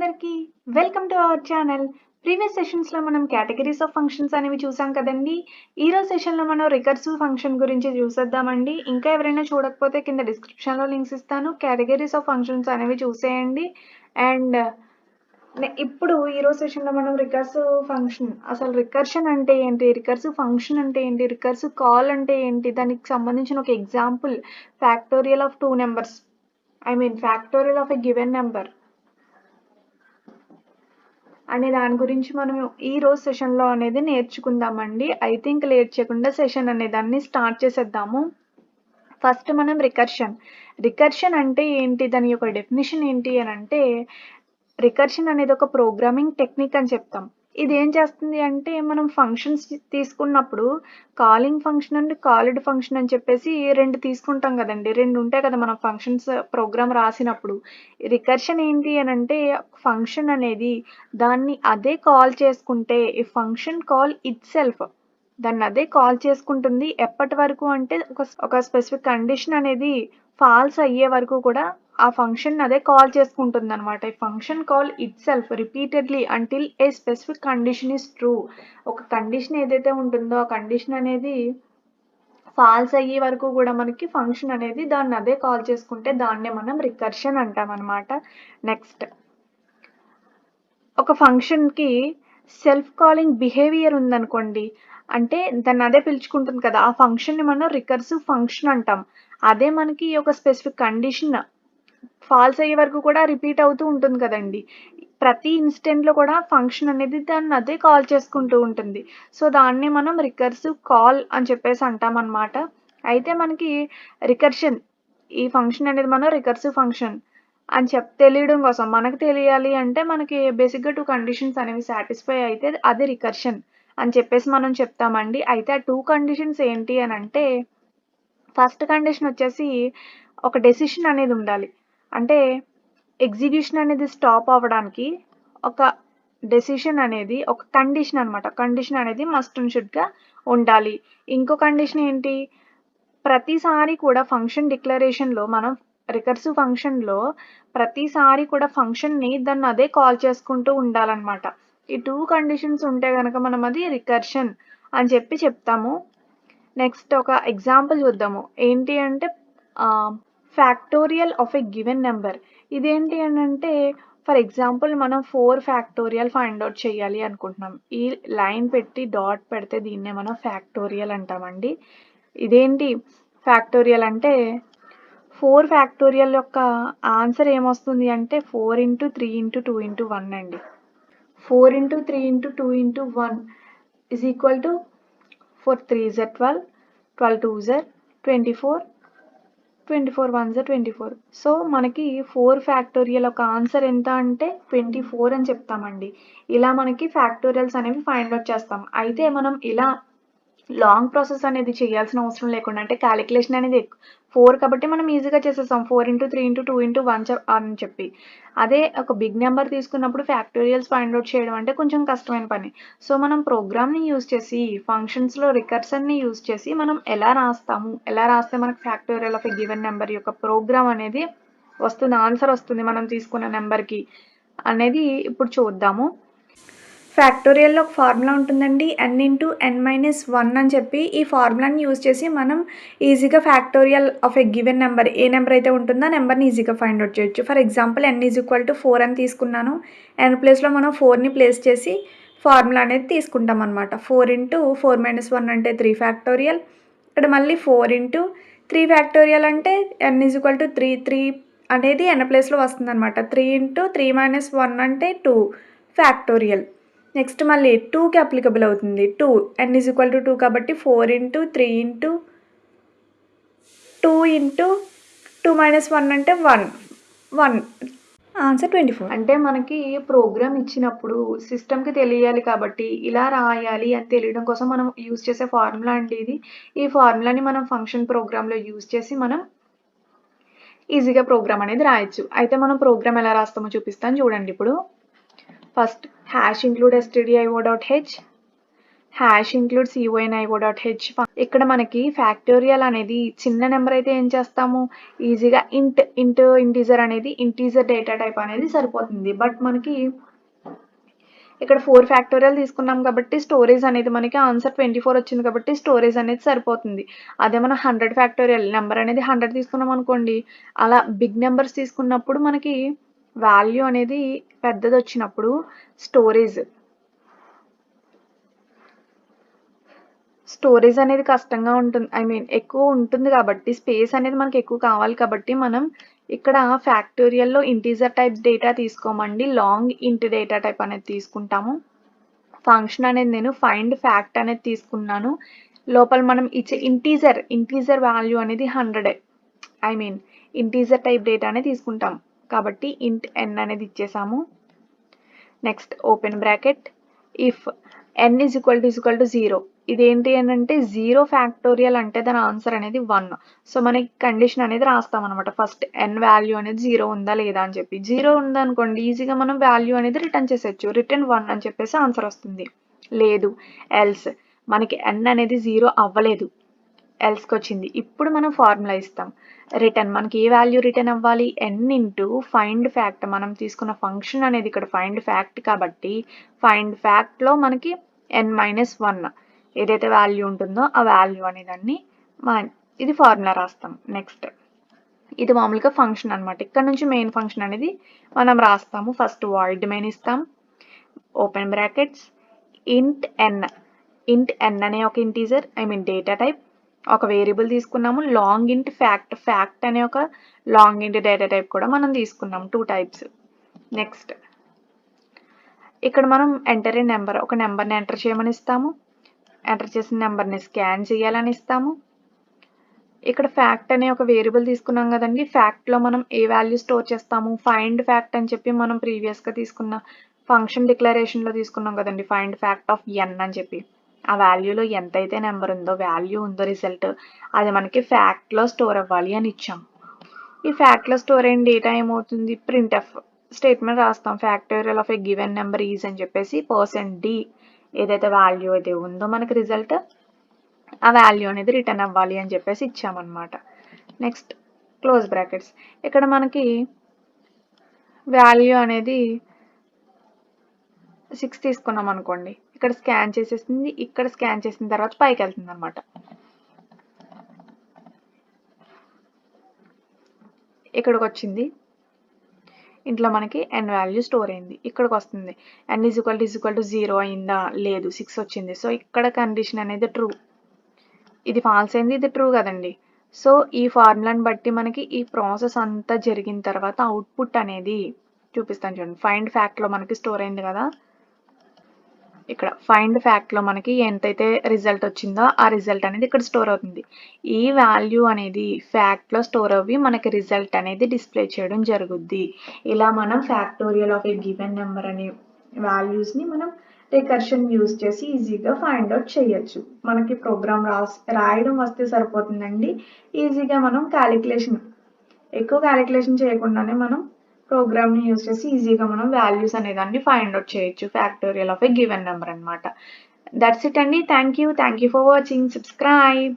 అందరికీ welcome to our channel. Previous సెషన్స్లో మనం కేటగిరీస్ ఆఫ్ ఫంక్షన్స్ అనేవి చూసాం కదండి. ఈరోజు సెషన్లో మనం రికర్సివ్ ఫంక్షన్ గురించి చూసేద్దామండి. ఇంకా ఎవరైనా చూడకపోతే కింద డిస్క్రిప్షన్లో లింక్స్ ఇస్తాను. కేటగిరీస్ ఆఫ్ ఫంక్షన్స్ అనేవి చూసేయండి. అండ్ ఇప్పుడు ఈరోజు సెషన్లో మనం రికర్సివ్ ఫంక్షన్, అసలు రికర్షన్ అంటే ఏంటి, రికర్సివ్ ఫంక్షన్ అంటే ఏంటి, రికర్సివ్ కాల్ అంటే ఏంటి, దానికి సంబంధించిన ఒక example factorial of 2 numbers, factorial of a given number అనే దాని గురించి మనం ఈ రోజు సెషన్లో అనేది నేర్చుకుందామండి. అయితే ఇంక లేట్ చేయకుండా సెషన్ అనే దాన్ని స్టార్ట్ చేసేద్దాము. ఫస్ట్ మనం రికర్షన్ అంటే ఏంటి, దాని యొక్క డెఫినేషన్ ఏంటి అని అంటే, రికర్షన్ అనేది ఒక ప్రోగ్రామింగ్ టెక్నిక్ అని చెప్తాం. ఇది ఏం చేస్తుంది అంటే, మనం ఫంక్షన్స్ తీసుకున్నప్పుడు calling function and called function అని చెప్పేసి 2 తీసుకుంటాం కదండి. 2 ఉంటాయి కదా మనం ఫంక్షన్స్ ప్రోగ్రామ్ రాసినప్పుడు. రికర్షన్ ఏంటి అని అంటే, ఫంక్షన్ అనేది దాన్ని అదే కాల్ చేసుకుంటే, ఈ ఫంక్షన్ కాల్ ఇట్ సెల్ఫ్ దాన్ని అదే కాల్ చేసుకుంటుంది. ఎప్పటి వరకు అంటే, ఒక స్పెసిఫిక్ కండిషన్ అనేది ఫాల్స్ అయ్యే వరకు కూడా ఆ ఫంక్షన్ అదే కాల్ చేసుకుంటుంది అనమాట. ఈ function call it self repeatedly until A specific condition is true. ఒక కండిషన్ ఏదైతే ఉంటుందో ఆ కండిషన్ అనేది ఫాల్స్ అయ్యే వరకు కూడా మనకి ఫంక్షన్ అనేది దాన్ని అదే కాల్ చేసుకుంటే దాన్నే మనం రికర్షన్ అంటాం అనమాట. నెక్స్ట్, ఒక ఫంక్షన్కి సెల్ఫ్ కాలింగ్ బిహేవియర్ ఉందనుకోండి, అంటే దాన్ని అదే పిలుచుకుంటుంది కదా, ఆ ఫంక్షన్ని మనం రికర్సివ్ ఫంక్షన్ అంటాం. అదే మనకి ఒక స్పెసిఫిక్ కండిషన్ ఫాల్స్ అయ్యే వరకు కూడా రిపీట్ అవుతూ ఉంటుంది కదండి. ప్రతి ఇన్స్టెంట్లో కూడా ఫంక్షన్ అనేది దాన్ని అదే కాల్ చేసుకుంటూ ఉంటుంది. సో దాన్ని మనం రికర్సివ్ కాల్ అని చెప్పేసి అంటాం అనమాట. అయితే మనకి రికర్షన్, ఈ ఫంక్షన్ అనేది మనం రికర్సివ్ ఫంక్షన్ అని తెలియడం కోసం, మనకు తెలియాలి అంటే మనకి బేసిక్గా 2 కండిషన్స్ అనేవి సాటిస్ఫై అయితే అది రికర్షన్ అని చెప్పేసి మనం చెప్తామండి. అయితే ఆ 2 కండిషన్స్ ఏంటి అని అంటే, ఫస్ట్ కండిషన్ వచ్చేసి ఒక డెసిషన్ అనేది ఉండాలి. అంటే ఎగ్జిక్యూషన్ అనేది స్టాప్ అవ్వడానికి ఒక డెసిషన్ అనేది, ఒక కండిషన్ అనమాట. కండిషన్ అనేది మస్ట్ అండ్ షుడ్గా ఉండాలి. ఇంకో కండిషన్ ఏంటి, ప్రతిసారి కూడా ఫంక్షన్ డిక్లరేషన్లో మనం రికర్సివ్ ఫంక్షన్లో ప్రతిసారి కూడా ఫంక్షన్ని దాన్ని అదే కాల్ చేసుకుంటూ ఉండాలన్నమాట. ఈ 2 కండిషన్స్ ఉంటే కనుక మనం అది రికర్షన్ అని చెప్తాము. నెక్స్ట్ ఒక ఎగ్జాంపుల్ చూద్దాము. ఏంటి అంటే, factorial of a given number. ఇదేంటి అని అంటే, ఫర్ ఎగ్జాంపుల్ మనం 4 ఫ్యాక్టోరియల్ ఫైండ్ అవుట్ చేయాలి అనుకుంటున్నాం. ఈ లైన్ పెట్టి డాట్ పెడితే దీన్నే మనం ఫ్యాక్టోరియల్ అంటామండి. ఇదేంటి ఫ్యాక్టోరియల్ అంటే, 4 ఫ్యాక్టోరియల్ యొక్క ఆన్సర్ ఏమొస్తుంది అంటే 4 × 3 × 2 × 1 అండి. 4 × 3 × 2 × 1 is equal to 4 3s are 12, 12 2s are 24, 24 1s are 24. So మనకి 4 ఫ్యాక్టోరియల్ ఒక ఆన్సర్ ఎంత అంటే 24 అని చెప్తామండి. ఇలా మనకి ఫ్యాక్టోరియల్స్ అనేవి ఫైండ్ అవుట్ చేస్తాం. అయితే మనం ఇలా లాంగ్ ప్రాసెస్ అనేది చేయాల్సిన అవసరం లేకుండా, అంటే క్యాలిక్యులేషన్ అనేది 4 కాబట్టి మనం ఈజీగా చేసేస్తాం 4 × 3 × 2 × 1 అని చెప్పి. అదే ఒక బిగ్ నెంబర్ తీసుకున్నప్పుడు ఫ్యాక్టోరియల్స్ ఫైండ్ అవుట్ చేయడం అంటే కొంచెం కష్టమైన పని. సో మనం ప్రోగ్రామ్ని యూజ్ చేసి, ఫంక్షన్స్లో రికర్షన్ని యూజ్ చేసి మనం ఎలా రాస్తే మనకు factorial of a given number యొక్క ప్రోగ్రామ్ అనేది వస్తుంది, ఆన్సర్ వస్తుంది మనం తీసుకున్న నెంబర్కి అనేది ఇప్పుడు చూద్దాము. ఫ్యాక్టోరియల్లో ఒక ఫార్ములా ఉంటుందండి, n×n-1 అని చెప్పి. ఈ ఫార్ములాని యూజ్ చేసి మనం ఈజీగా factorial of a given number, A number అయితే ఉంటుందో ఆ నెంబర్ని ఈజీగా ఫైండ్ అవుట్ చేయొచ్చు. ఫర్ ఎగ్జాంపుల్ n = 4 అని తీసుకున్నాను. n ప్లేస్లో మనం 4ని ప్లేస్ చేసి ఫార్ములా అనేది తీసుకుంటాం అనమాట. 4 × 4 - 1 అంటే 3 ఫ్యాక్టోరియల్. ఇక్కడ మళ్ళీ 4 × 3 ఫ్యాక్టోరియల్ అంటే n = 3. 3 అనేది n ప్లేస్లో వస్తుంది అనమాట. 3 × 3 - 1 అంటే 2 ఫ్యాక్టోరియల్. నెక్స్ట్ మళ్ళీ 2కి అప్లికబుల్ అవుతుంది. 2 n = 2 కాబట్టి 4 × 3 × 2 × 2 - 1 అంటే 1 ఆన్సర్ 24. అంటే మనకి ప్రోగ్రామ్ ఇచ్చినప్పుడు సిస్టమ్కి తెలియాలి కాబట్టి ఇలా రాయాలి అని తెలియడం కోసం మనం యూజ్ చేసే ఫార్ములా అండి ఇది. ఈ ఫార్ములాని మనం ఫంక్షన్ ప్రోగ్రాంలో యూజ్ చేసి మనం ఈజీగా ప్రోగ్రామ్ అనేది రాయొచ్చు. అయితే మనం ప్రోగ్రామ్ ఎలా రాస్తామో చూపిస్తాను చూడండి. ఇప్పుడు first #include stdio.h, hash include CONIO.h. ఇక్కడ మనకి ఫ్యాక్టోరియల్ అనేది చిన్న నెంబర్ అయితే ఏం చేస్తాము, ఈజీగా ఇంటీజర్ అనేది ఇంటీజర్ డేటా టైప్ అనేది సరిపోతుంది. బట్ మనకి ఇక్కడ 4 ఫ్యాక్టోరియల్ తీసుకున్నాం కాబట్టి స్టోరేజ్ అనేది మనకి ఆన్సర్ 24 వచ్చింది కాబట్టి స్టోరేజ్ అనేది సరిపోతుంది. అదే మనం 100 ఫ్యాక్టోరియల్ నెంబర్ అనేది 100 తీసుకున్నాం అనుకోండి, అలా బిగ్ నెంబర్స్ తీసుకున్నప్పుడు మనకి వాల్యూ అనేది పెద్దది వచ్చినప్పుడు స్టోరేజ్ అనేది కష్టంగా ఉంటుంది, ఎక్కువ ఉంటుంది కాబట్టి స్పేస్ అనేది మనకి ఎక్కువ కావాలి కాబట్టి మనం ఇక్కడ ఫ్యాక్టోరియల్లో ఇంటీజర్ టైప్ డేటా తీసుకోమండి, లాంగ్ ఇంట్ డేటా టైప్ అనేది తీసుకుంటాము. ఫంక్షన్ అనేది నేను ఫైండ్ ఫ్యాక్ట్ అనేది తీసుకున్నాను. లోపల మనం ఇచ్చే ఇంటీజర్ వాల్యూ అనేది 100, ఇంటీజర్ టైప్ డేటానే తీసుకుంటాం కాబట్టి ఇంట్ n అనేది ఇచ్చేసాము. Next open bracket, if n is equal to 0. ఇదేంటి అని అంటే 0 ఫ్యాక్టోరియల్ అంటే దాని ఆన్సర్ అనేది 1. సో మనకి కండిషన్ అనేది రాస్తాం అనమాట. ఫస్ట్ n వాల్యూ అనేది 0 ఉందా లేదా అని చెప్పి. 0 ఉందనుకోండి ఈజీగా మనం వాల్యూ అనేది రిటర్న్ చేసేయచ్చు. రిటర్న్ 1 అని చెప్పేసి ఆన్సర్ వస్తుంది. లేదు ఎల్స్ మనకి n అనేది 0 అవ్వలేదు, ఎల్స్కి వచ్చింది. ఇప్పుడు మనం ఫార్ములా ఇస్తాం. రిటర్న్ మనకి ఏ వాల్యూ రిటర్న్ అవ్వాలి, n ఇంటూ ఫైండ్ ఫ్యాక్ట్. మనం తీసుకున్న ఫంక్షన్ అనేది ఇక్కడ ఫైండ్ ఫ్యాక్ట్ కాబట్టి ఫైండ్ ఫ్యాక్ట్లో మనకి n-1 ఏదైతే వాల్యూ ఉంటుందో ఆ వాల్యూ అనేదాన్ని ఇది ఫార్ములా రాస్తాం. నెక్స్ట్ ఇది మామూలుగా ఫంక్షన్ అనమాట. ఇక్కడ నుంచి మెయిన్ ఫంక్షన్ అనేది మనం రాస్తాము. ఫస్ట్ వాయిడ్ మెయిన్ ఇస్తాం, ఓపెన్ బ్రాకెట్స్, ఇంట్ n అనే ఒక ఇంటీజర్ డేటా టైప్ ఒక వేరియబుల్ తీసుకున్నాము. లాంగ్ ఇంట్ ఫ్యాక్ట్ అనే ఒక లాంగ్ ఇంట్ డేటా టైప్ కూడా మనం తీసుకున్నాం, 2 టైప్స్. నెక్స్ట్ ఇక్కడ మనం ఎంటర్ ఏ నెంబర్, ఒక నెంబర్ని ఎంటర్ చేయమని ఇస్తాము. ఎంటర్ చేసిన నెంబర్ని స్కాన్ చేయాలని ఇస్తాము. ఇక్కడ ఫ్యాక్ట్ అనే ఒక వేరియబుల్ తీసుకున్నాం కదండి, ఫ్యాక్ట్లో మనం ఏ వాల్యూ స్టోర్ చేస్తాము, ఫైండ్ ఫ్యాక్ట్ అని చెప్పి మనం ప్రీవియస్గా తీసుకున్న ఫంక్షన్ డిక్లరేషన్లో తీసుకున్నాం కదండి, ఫైండ్ ఫ్యాక్ట్ ఆఫ్ n అని చెప్పి. ఆ వాల్యూలో ఎంతైతే నెంబర్ ఉందో వాల్యూ ఉందో రిజల్ట్ అది మనకి ఫ్యాక్ట్లో స్టోర్ అవ్వాలి అని ఇచ్చాం. ఈ ఫ్యాక్ట్లో స్టోర్ అయిన డేటా ఏమవుతుంది, ప్రింట్ఎఫ్ స్టేట్మెంట్ రాస్తాం. Factorial of a given number is అని చెప్పేసి %d ఏదైతే వాల్యూ అయితే ఉందో మనకి రిజల్ట్ ఆ వాల్యూ అనేది రిటర్న్ అవ్వాలి అని చెప్పేసి ఇచ్చామన్నమాట. Next close brackets. ఇక్కడ మనకి వాల్యూ అనేది 6 తీసుకున్నాం అనుకోండి, ఇక్కడ స్కాన్ చేసేసింది, ఇక్కడ స్కాన్ చేసిన తర్వాత పైకి వెళ్తుంది అనమాట. ఇక్కడికి వచ్చింది, ఇంట్లో మనకి n వాల్యూ స్టోర్ అయింది. ఇక్కడికి వస్తుంది, n ఈజ్ ఈక్వల్ టు 0 అయిందా, లేదు 6 వచ్చింది. సో ఇక్కడ కండిషన్ అనేది ట్రూ, ఇది ఫాల్స్ అయింది, ఇది ట్రూ కదండి. సో ఈ ఫార్ములాని బట్టి మనకి ఈ ప్రాసెస్ అంతా జరిగిన తర్వాత అవుట్పుట్ అనేది చూపిస్తాను చూడండి. ఫైండ్ ఫ్యాక్ట్లో మనకి స్టోర్ అయింది కదా, ఇక్కడ ఫైండ్ ఫ్యాక్ట్లో మనకి ఎంతైతే రిజల్ట్ వచ్చిందో ఆ రిజల్ట్ అనేది ఇక్కడ స్టోర్ అవుతుంది. ఈ వాల్యూ అనేది ఫ్యాక్ట్లో స్టోర్ అవ్వి మనకి రిజల్ట్ అనేది డిస్ప్లే చేయడం జరుగుద్ది. ఇలా మనం factorial of a given number అనే వాల్యూస్ని మనం రికర్షన్ యూజ్ చేసి ఈజీగా ఫైండ్ అవుట్ చేయొచ్చు. మనకి ప్రోగ్రామ్ రాయడం వస్తే సరిపోతుందండి. ఈజీగా మనం ఎక్కువ క్యాలిక్యులేషన్ చేయకుండానే మనం ప్రోగ్రామ్ని యూజ్ చేసి ఈజీగా మనం వాల్యూస్ అనేదాన్ని ఫైండ్ అవుట్ చేయొచ్చు. Factorial of a given number అనమాట. దట్స్ ఇట్ అండి. Thank you for watching. Subscribe.